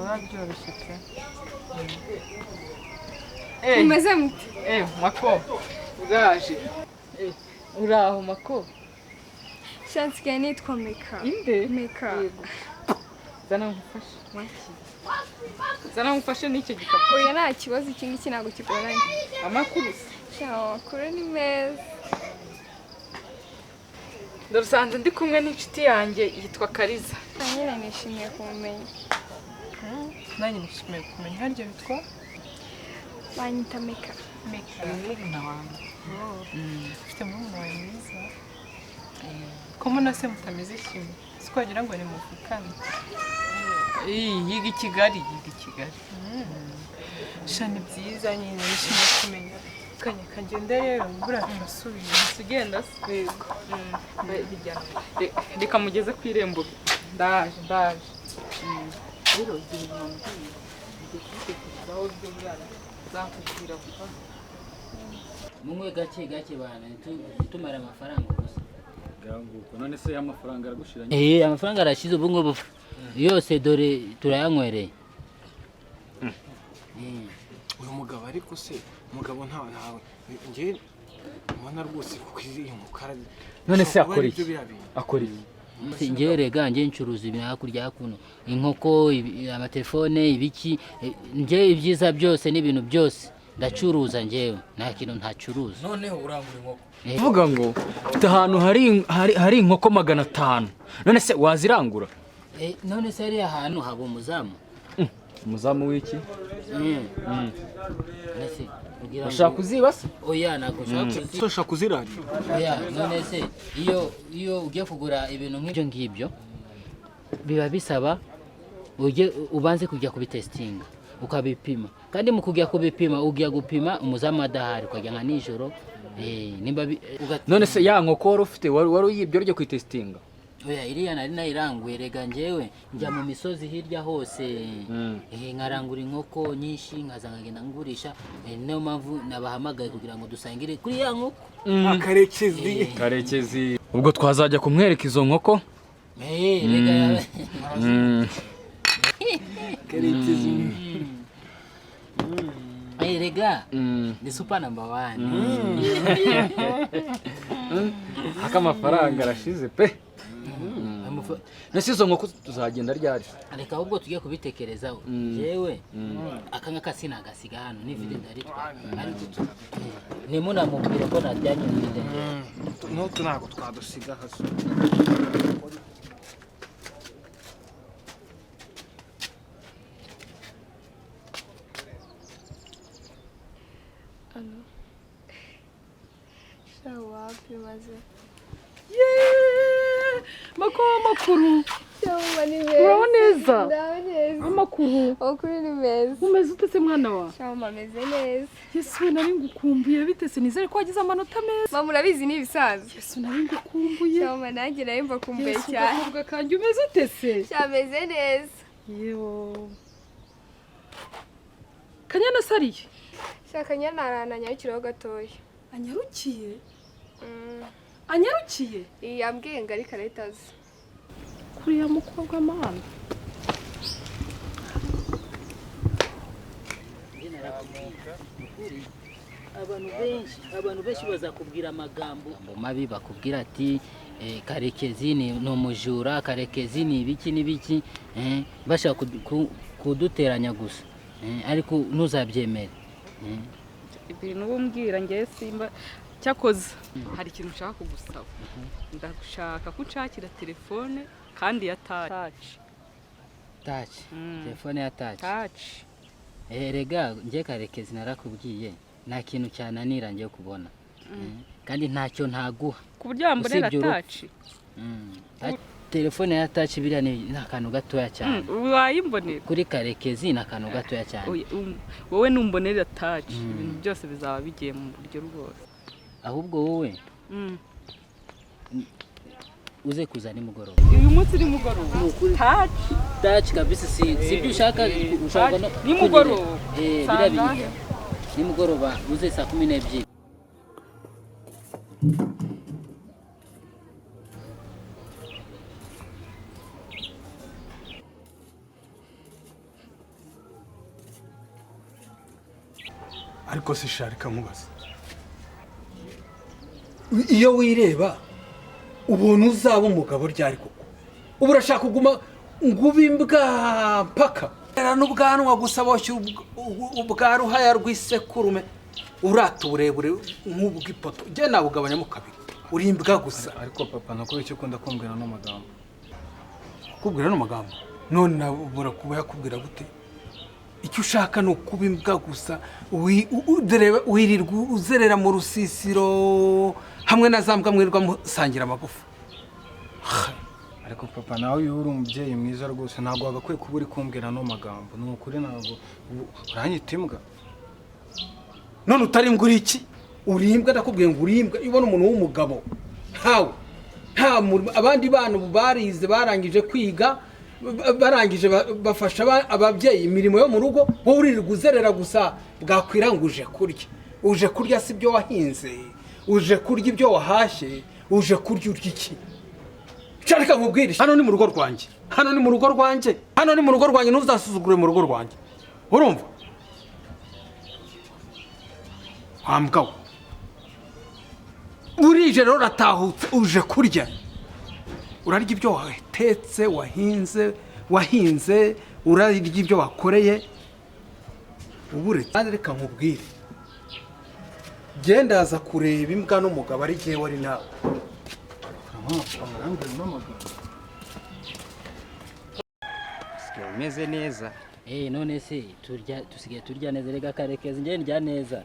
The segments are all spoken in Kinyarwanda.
ntabwo biba byoroshye pe. Umeze mute? Mako uraje. Uraho Mako? Shansigaye nitwa Meka. Inde? Meka. Zana ngufashe. Zana ngufashe n'icyo gikapu. Oya nta kibazo iki ngiki ntabwo kigoranye. Amakuru amakuru ni meza. Ndarusanze ndi kumwe n'inshuti yanjye yitwa Kariza. Nyine nishimiye kumumenya. Nanjye nishimiye kumenya haryo bitwa banyita Meka. Meka ni na wanjye. Ufite murumuna wawe mwiza. Ko mbona se mutameze kimwe. Sikugira ngo ni muvukane. Yiga i Kigali. Shani byiza nyine nishimiye kumenya. Kagenda rero mbura turasubiye. Tugenda se. Reka mugeze ku irembo. Ndaje. Rero gira umuntu baho by'umwana zakubwira vuba. Mumwe gake bana tumara amafaranga gusa. Ganguko none se amafaranga aragushiranye? Amafaranga arashize ubu ngubu yose dore turayanywereye. Uyu mugabo ariko se umugabo ntawe nge mbona rwose kuko iyi mukara. None se akora iki? Ngewe rega nge ncuruza ibintu hakurya hakuno inkoko amatelefone ibiki nge ibyiza byose n'ibintu byose ndacuruza ngewe nta kintu ntacuruza. None urangura inkoko uvuga ngo ufite ahantu hari inkoko 500 none se wazirangura? None se ari ahantu haba umuzamu. Umuzamu w'iki? Nese ushaka kuziba se? Oya nako ushaka kuzirarira. Oya none se iyo ugiye kugura ibintu nk'ibyo biba bisaba ubanze kujya kubitestinga ukabipima, kandi mu kujya kubipima ugiye gupima umuzamu adahari ukajya nka nijoro. None se ya nkoko wari ufite wari uyibyo ryo kwitestinga? Oya iriya nari nayiranguye rega njewe njya mu misozi hirya hose nkarangura inkoko nyinshi nkaza nkagenda ngurisha. Niyo mpamvu nabahamagaye kugira ngo dusangire kuri ya nkoko. Karekezi ubwo twazajya kumwereka izo nkoko? Rega Karekezi rega ni super number 1. Aka amafaranga arashize pe. Nese izo nkoko tuzagenda ryari? Areka ahubwo tugiye kubitekerezaho. Yewe akanga kasina agasiga hano n'ivide ndaritwa ariko nimuna mubwire ko najyanye n'ivide. Nuko ntago twadusiga haso. Wapi maze? Makuru. Uraho neza? Amakuru. Okuri ni meza. Umeze ute se mwana wa? Shama meze neza. Yesu nari ngukumbuye bite se nizere ko wagize amanota meza. Mama urabizi ni ibisanzwe. Yesu nari ngukumbuye. Shama nanjye nari mbakumbuye cyane. Yesu kanjye umeze ute se? Shama meze neza. Yewo. Kanyana sariye? Kanyana aranyarukiraho gatoya. Anyarukiye? Anyarukiye? Yambwiye ngo ari karetazi. Kuriya mukobwa amahanga. Abantu benshi bazakubwira amagambo mabi bakubwira ati Karekezi ni umujura, Karekezi ni ibiki n'ibiki, bashaka kuduteranya gusa, ariko ntuzabyemere. Ibintu umbwira ngiye simba cyakoze. Hari ikintu ushaka kugusaba. Ndagushaka ko ucakira telefone kandi ya touch. Telefone ya touch. Rega ngiye Karekezi narakubwiye nta kintu cyananira ngiye kubona. Kandi ntacyo ntaguha. Ku buryo wambonera touch. Telefone ya touch biriya ni akantu gatoya cyane. Wayimbonera. Kuri Karekezi ni akantu gatoya cyane. Wowe numbonera touch ibintu byose bizaba bigiye mu buryo rwose. Ahubwo wowe uze kuza ni mugoroba. Uyu munsi ni mugoroba. Touch kabisa si ushaka no ni mugoroba. Birabiye. Ni mugoroba uze saa 12. ariko se sharika nkubaza iyo wireba ubona uzaba umugabo ryari koko ubu urashaka kuguma ngubimbwa paka era n'ubwanwa gusa boshye ubwaruhaya rw'isekurume urata uburebure nk'ubw'ipoto je nabugabanyamo kabiri urimbwa gusa ariko papa nakora icyo ukunda kumbwira no magambo kubwira no magambo none nabura kuba yakubwira gute icyo ushaka no kubimbwa gusa wirirwa uzerera mu rusisiro hamwe na zambwa mwirwa musangira amagufa ariko papa nawe iyo uri umubyeyi mwiza rwose ntabwo wagakwiye kuba uri kumbwira no magambo ni ukuri ntabwo uranyita imbwa none utari imbwa uri iki urimbwa ndakubwiye ngo urimbwa ibona umuntu w'umugabo hawe abandi bana barize barangije kwiga barangije bafasha ababyeyi imirimo yo mu rugo wowe uririrwa uzerera gusa bwakwiranguje kurya uje kurya si byo wahinze uje kurya ibyo wahashye uje kurya urya iki Charika nkubwire hano ni mu rugo rwanjye hano ni mu rugo rwanjye hano ni mu rugo rwanjye ntuzasuzugure mu rugo rwanjye urumva wambwa urije rero ratahutse uje kurya urarya ibyo watetse wahinze urarya ibyo wakoreye ubure kandi reka nkubwire genda aza kureba imbwa n'umugabo ari gihe wari nawe umeze neza none se tusigaye turya neza rega karekezi njye ndya neza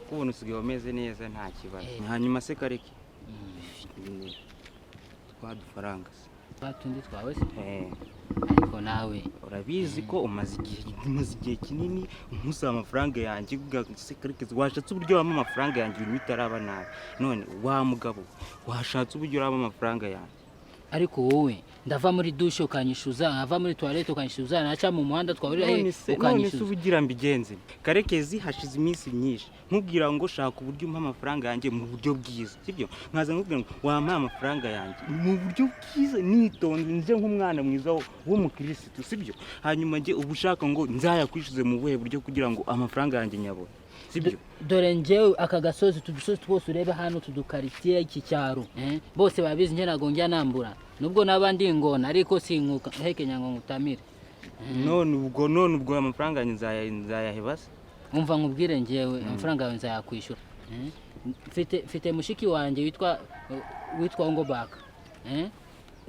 kubona usigaye umeze neza nta kibazo hanyuma se kareke twa dufaranga tundi twawe se ariko nawe urabizi ko umaze igihe kinini nkusaba amafaranga yanjye se karekezi washatse uburyo wama amafaranga yanjye ibintu bitaraba nabi none wa mugabo washatse uburyo uraba amafaranga yanjye ariko wowe ndava muri dushe ukanyishuza nkava muri toilette ukanyishuza naca mu muhanda twahurira ukanyishuza none se ubugira mbigenze karekezi hashize iminsi myinshi nkubwira ngo shaka uburyo umpa amafaranga yanjye mu buryo bwiza sibyo nkaza nkubwira ngo wampa amafaranga yanjye mu buryo bwiza nitonze nje nk'umwana mwiza w'umukirisitu sibyo hanyuma nje ubushaka ngo nzayakwishuze mu buhe buryo kugira ngo amafaranga yanjye nyabone sibyo dore njyewe aka gasozi tudusozi twose ureba hano tudukaritsiye iki cyaro bose babizi njye nago njya nambura nubwo nabandi ingona ariko sinkuka hekenya ngo ngutamire none ubwo amafaranga yanjye nzayahebase umva nkubwire njyewe amafaranga yawe nzayakwishyura mfite mushiki wanjye witwa ngo baka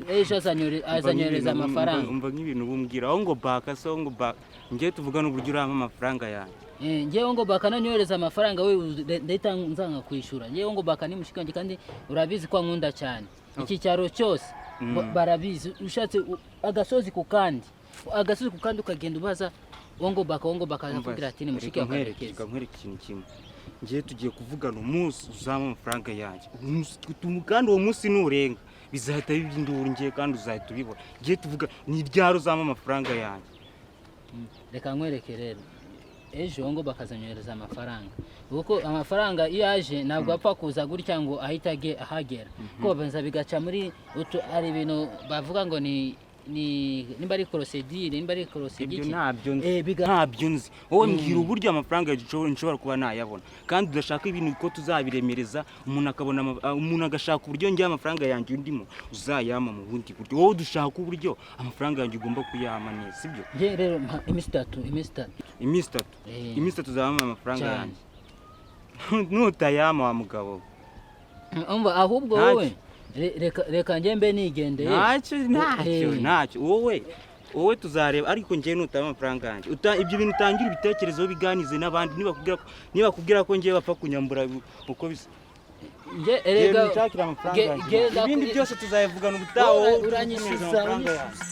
ejo azanyoreza amafaranga umva nk'ibintu bumbwira aho ngo baka so ngo baka njye tuvugana uburyo urama amafaranga yanjye njyewe ngo baka nanyoreza amafaranga we ndahita nzanga kwishyura njyewe ngo baka ni mushiki wanjye kandi urabizi ko nkunda cyane iki cyaro cyose barabizi ushatse agasozi ku kandi ukagenda ubaza ngo baka akakubwira ati ni mushiki wa karekezi nkwereka ikintu kimwe njyewe tugiye kuvugana umunsi uzama amafaranga yanjye kandi uwo munsi nurenga bizahita bibindura njye kandi uzahita ubibona njyewe tuvuga ni iryaro uzama amafaranga yanjye reka nkwereke rero ejo ngo bakazanyohereza amafaranga kuko amafaranga iyo aje ntabwo apfa kuza gutya ngo ahite ahagera kuko babanza bigaca muri ari ibintu bavuga ngo nimba ari procedure ibyo ntabyo nzi wowe mbwira uburyo amafaranga nshobora kuba nayabona kandi udashaka ibintu ko tuzabiremereza umuntu agashaka uburyo njye amafaranga yanjye ndimo uzayama mu bundi buryo wowe dushaka uburyo amafaranga yanjye ugomba kuyama neza sibyo njye rero iminsi itatu uzayama amafaranga yanjye nutayama wa mugabo ahubwo wowe reka njye mbe nigendeye ntacyo wowe tuzareba ariko njye nutaba amafaranga yanjye ibyo bintu utangira ibitekerezo biganize n'abandi nibakubwira ko njye bapfa kunyambura uko bisa ibindi byose tuzayavugana ubutaha uranyishyuza amafaranga yanjye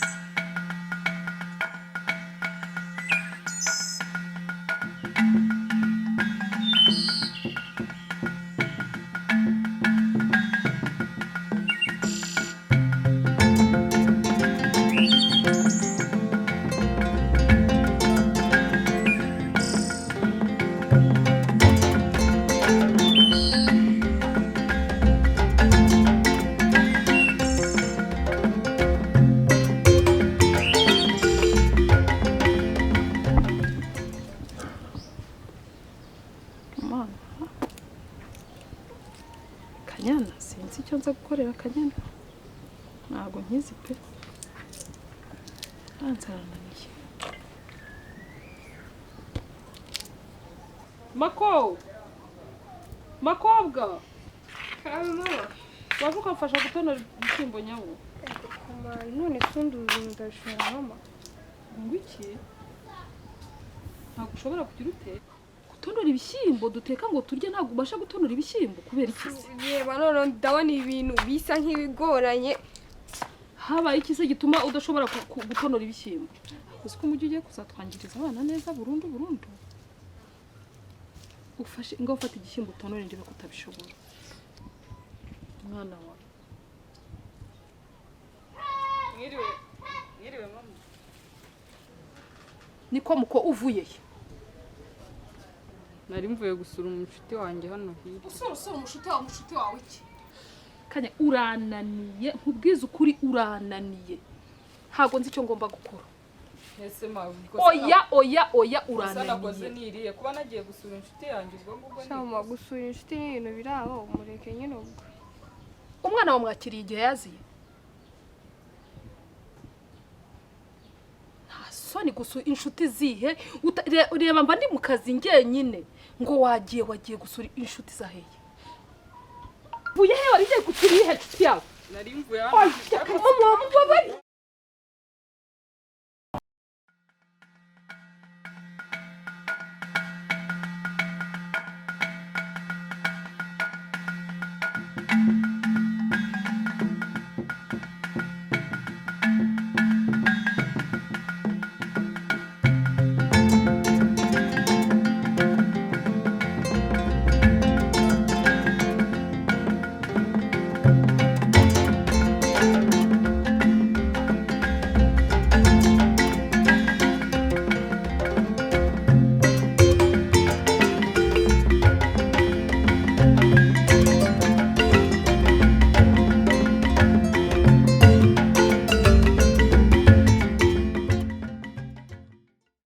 Mana. Kanyana sinzi icyo nza gukorera Kanyana. Ntabwo nkizi pe. Anzarananiye. Makobwa. Mama. Waje ukamfasha gutonora ibishyimbo nyawo. Kumara none sunduza ndashora mama. Ngo iki? Ntabwo ushobora kugira ute? Gutonora ibishyimbo duteka ngo turye ntabwo ubasha gutonora ibishyimbo kubera iki? Yeba none ndabona ibintu bisa nk'ibigoranye. Habaye iki se gituma udashobora gutonora ibishyimbo? Uzi ko umujyi ugiye kuzatwangiriza abana neza burundu. Ufashe ngo ufate igishyimbo utonore ndebe kutabishobora. Mwana wa. Mwiriwe mama. Niko muko uvuye he? Nari mvuye gusura umushuti wanjye hano hirya. Usura umushuti wawe iki? Kanya urananiye, nkubwiza ukuri urananiye. Hago nzi icyo ngomba gukora. Ese mawe. Oya urananiye. Nakoze niriye kuba nagiye gusura inshuti yanjye ubwo ngubwo. Shama gusura inshuti n'ibintu biraho mureke nyine ubwo. Umwana wamwakiriye igihe yaziye. Soni gusura inshuti zihe reba mba ndi mu kazi ngenyine ngo wagiye gusura inshuti zaheye. Buye he wari giye gusura ihe inshuti yawe? Nari mvuye hano. Mama bari